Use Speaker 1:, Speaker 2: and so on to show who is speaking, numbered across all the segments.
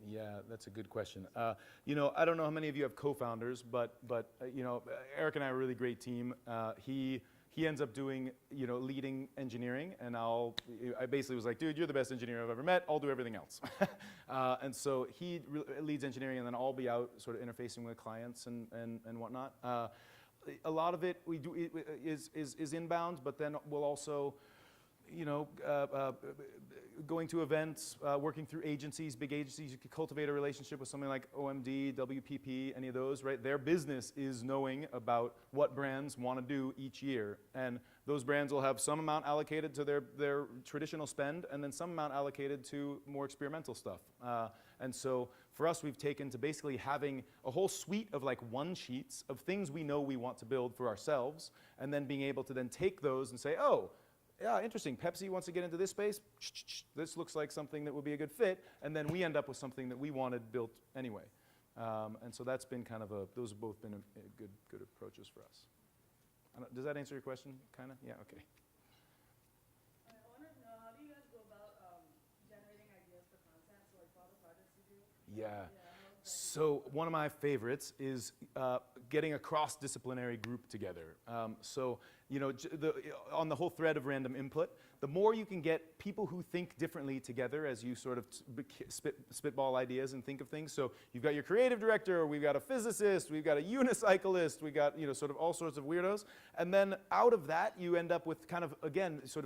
Speaker 1: Yeah, that's a good question. You know, I don't know how many of you have co-founders, but you know, Eric and I are a really great team. He ends up doing, you know, leading engineering, and I basically was like, dude, you're the best engineer I've ever met. I'll do everything else. And so he leads engineering, and then I'll be out sort of interfacing with clients and whatnot. A lot of it we do is inbound, but then we'll also, you know, going to events, working through agencies, big agencies. You could cultivate a relationship with something like OMD, WPP, any of those, right? Their business is knowing about what brands want to do each year. And those brands will have some amount allocated to their traditional spend, and then some amount allocated to more experimental stuff. And so for us, we've taken to basically having a whole suite of like one sheets of things we know we want to build for ourselves, and then being able to then take those and say, oh, yeah, interesting. Pepsi wants to get into this space. This looks like something that would be a good fit. And then we end up with something that we wanted built anyway. And so that's been kind of those have both been good approaches for us. Does that answer your question, kind of? Yeah, okay.
Speaker 2: I want to know, how do you guys go about generating ideas for content? So like for all the projects you do?
Speaker 1: Yeah. So one of my favorites is getting a cross-disciplinary group together. So, you know, on the whole thread of random input, the more you can get people who think differently together as you sort of spitball ideas and think of things. So you've got your creative director, we've got a physicist, we've got a unicyclist, we got, you know, sort of all sorts of weirdos. And then out of that, you end up with kind of, again, sort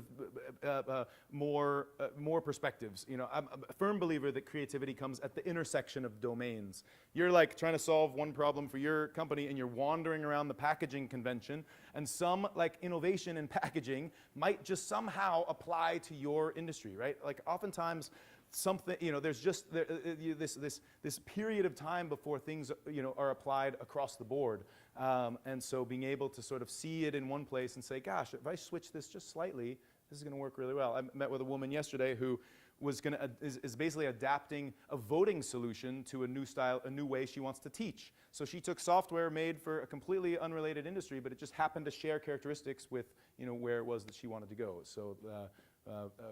Speaker 1: of more perspectives. You know, I'm a firm believer that creativity comes at the intersection of domains. You're like trying to solve one problem for your company, and you're wandering around the packaging convention, and some like innovation in packaging might just somehow apply to your industry, right? Like oftentimes something, you know, there's just this period of time before things, you know, are applied across the board. And so being able to sort of see it in one place and say, gosh, if I switch this just slightly, this is going to work really well. I met with a woman yesterday who is basically adapting a voting solution to a new style, a new way she wants to teach. So she took software made for a completely unrelated industry, but it just happened to share characteristics with, you know, where it was that she wanted to go. So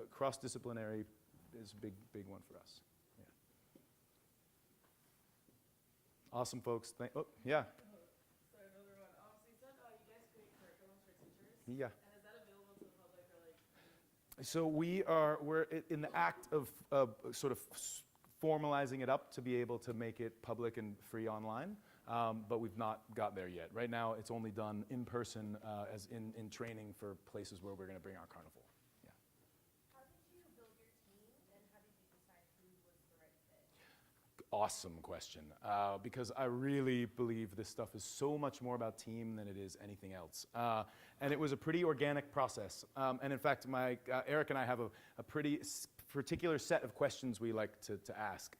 Speaker 1: cross-disciplinary is a big one for us. Yeah. Awesome, folks. Oh, yeah.
Speaker 2: Sorry, another one. So you said you guys create curriculums for teachers.
Speaker 1: Yeah.
Speaker 2: And is that available to the public or like?
Speaker 1: So we're in the act of sort of formalizing it up to be able to make it public and free online, but we've not got there yet. Right now, it's only done in person as in training for places where we're going to bring our carnival. Yeah.
Speaker 3: How did you build your team, and how did you decide who was the right fit?
Speaker 1: Awesome question, because I really believe this stuff is so much more about team than it is anything else. And it was a pretty organic process. And in fact, Eric and I have a pretty particular set of questions we like to ask.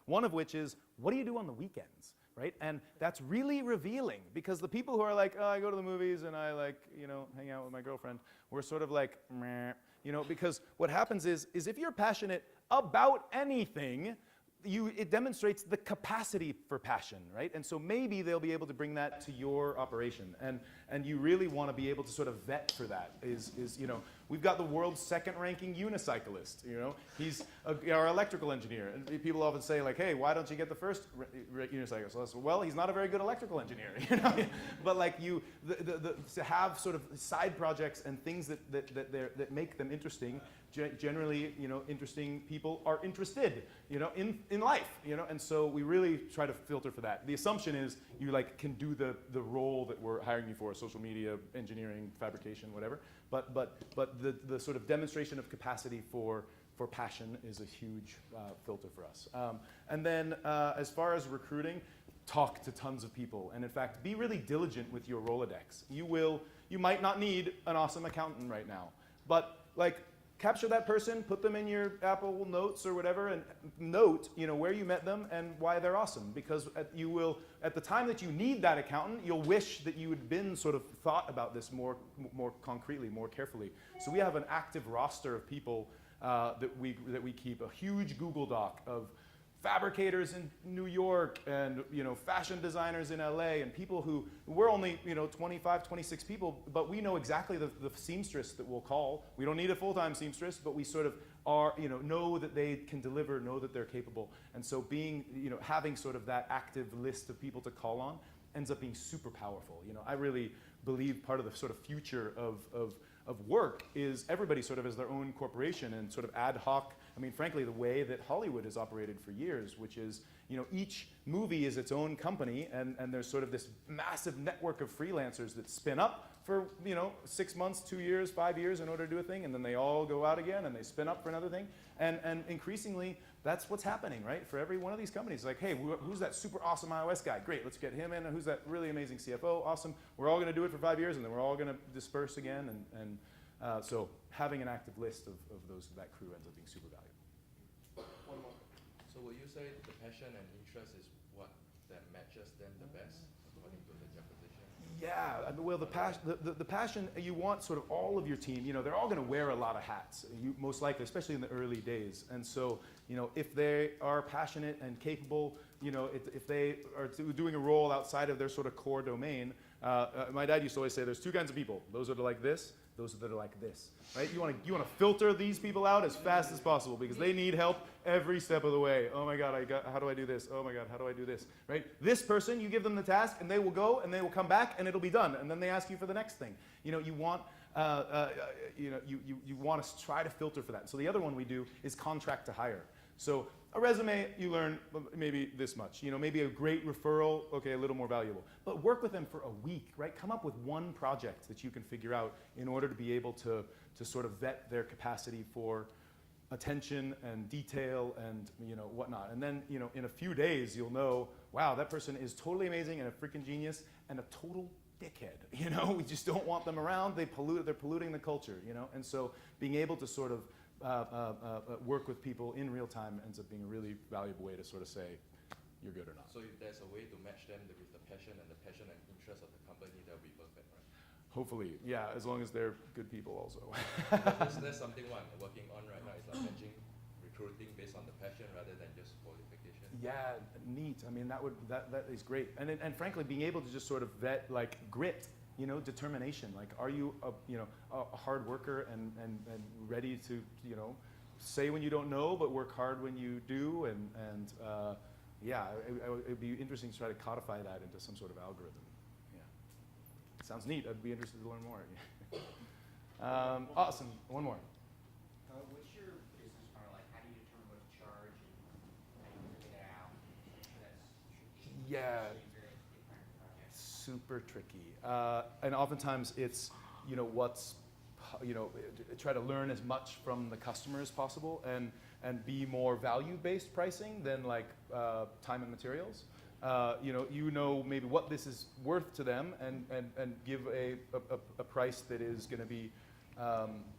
Speaker 1: One of which is, what do you do on the weekends? Right? And that's really revealing, because the people who are like, oh, I go to the movies and I like, you know, hang out with my girlfriend, we're sort of like, meh, you know, because what happens is if you're passionate about anything, it demonstrates the capacity for passion, right? And so maybe they'll be able to bring that to your operation. And you really want to be able to sort of vet for that. You know, we've got the world's second-ranking unicyclist, you know? He's our electrical engineer. And people often say, like, hey, why don't you get the first unicyclist? So I said, well, he's not a very good electrical engineer, you know? But like to have sort of side projects and things that make them interesting. Generally, you know, interesting people are interested, you know, in life, you know, and so we really try to filter for that. The assumption is you like can do the role that we're hiring you for, social media, engineering, fabrication, whatever. But the sort of demonstration of capacity for passion is a huge filter for us. And then as far as recruiting, talk to tons of people, and in fact, be really diligent with your Rolodex. You might not need an awesome accountant right now, but like, capture that person, put them in your Apple Notes or whatever, and note, you know, where you met them and why they're awesome. Because at the time that you need that accountant, you'll wish that you had been sort of thought about this more concretely, more carefully. So we have an active roster of people that we keep, a huge Google Doc of fabricators in New York and, you know, fashion designers in LA, and people who, we're only, you know, 25, 26 people, but we know exactly the seamstress that we'll call. We don't need a full-time seamstress, but we sort of are, know that they can deliver, know that they're capable. And so having sort of that active list of people to call on ends up being super powerful. I really believe part of the sort of future of work is everybody sort of as their own corporation and sort of ad hoc. I mean, frankly, the way that Hollywood has operated for years, which is, each movie is its own company, and there's sort of this massive network of freelancers that spin up for, 6 months, 2 years, 5 years in order to do a thing, and then they all go out again and they spin up for another thing. And increasingly, that's what's happening, right? For every one of these companies, like, hey, who's that super awesome iOS guy? Great, let's get him in. And who's that really amazing CFO? Awesome. We're all going to do it for 5 years, and then we're all going to disperse again. So having an active list of that crew ends up being super valuable.
Speaker 4: One more. So would you say the passion and interest is what that matches them the best, according to the job position?
Speaker 1: Yeah, well, the passion, you want sort of all of your team, they're all going to wear a lot of hats, most likely, especially in the early days. And so, if they are passionate and capable, if they are doing a role outside of their sort of core domain, my dad used to always say there's two kinds of people. Those that are like this, those that are like this, right? You want to filter these people out as fast as possible because they need help every step of the way. Oh my God, how do I do this? Oh my God, how do I do this, right? This person, you give them the task and they will go and they will come back and it'll be done. And then they ask you for the next thing. You want to try to filter for that. So the other one we do is contract to hire. So a resume, you learn maybe this much. Maybe a great referral, okay, a little more valuable. But work with them for a week, right? Come up with one project that you can figure out in order to be able to sort of vet their capacity for attention and detail and whatnot. And then in a few days you'll know, wow, that person is totally amazing and a freaking genius and a total dickhead. We just don't want them around. They're polluting the culture. And so being able to sort of work with people in real time ends up being a really valuable way to sort of say you're good or not.
Speaker 4: So if there's a way to match them with the passion and interest of the company, that would be perfect, right?
Speaker 1: Hopefully, yeah, as long as they're good people also.
Speaker 4: That's something I'm working on right now, is like matching recruiting based on the passion rather than just qualification.
Speaker 1: Yeah, neat. I mean, that is great. And frankly, being able to just sort of vet like grit, determination. Like, are you a hard worker and ready to, say when you don't know, but work hard when you do? And yeah, it'd be interesting to try to codify that into some sort of algorithm. Yeah, sounds neat. I'd be interested to learn more. Awesome. One more.
Speaker 5: What's your business model like? How do you determine what to charge and how do you figure that out? That's
Speaker 1: Yeah. Super tricky, and oftentimes it's try to learn as much from the customer as possible and be more value-based pricing than like time and materials. Maybe what this is worth to them and give a price that is going to be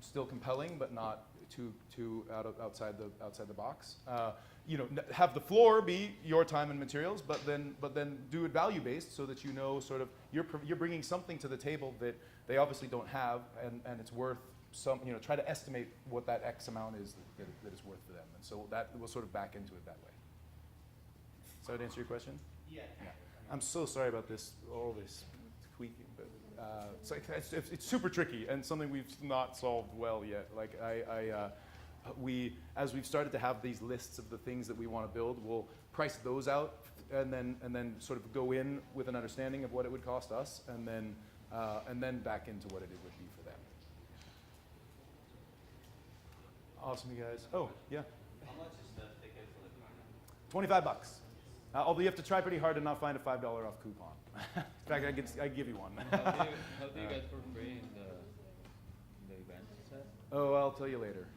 Speaker 1: still compelling but not too outside the box. Have the floor be your time and materials, but then do it value based so that sort of you're bringing something to the table that they obviously don't have, and it's worth some. Try to estimate what that X amount is that is worth for them, and so that will sort of back into it that way. So to answer your question?
Speaker 5: Yeah.
Speaker 1: I'm so sorry about all this tweaking, but it's super tricky and something we've not solved well yet. Like as we've started to have these lists of the things that we want to build, we'll price those out and then sort of go in with an understanding of what it would cost us, and then back into what it would be for them. Awesome, you guys. Oh, yeah.
Speaker 5: How much is the ticket for the content?
Speaker 1: $25. Although you have to try pretty hard to not find a $5 off coupon. In fact, I give you one.
Speaker 6: How do you get for free in the event set?
Speaker 1: Oh, I'll tell you later.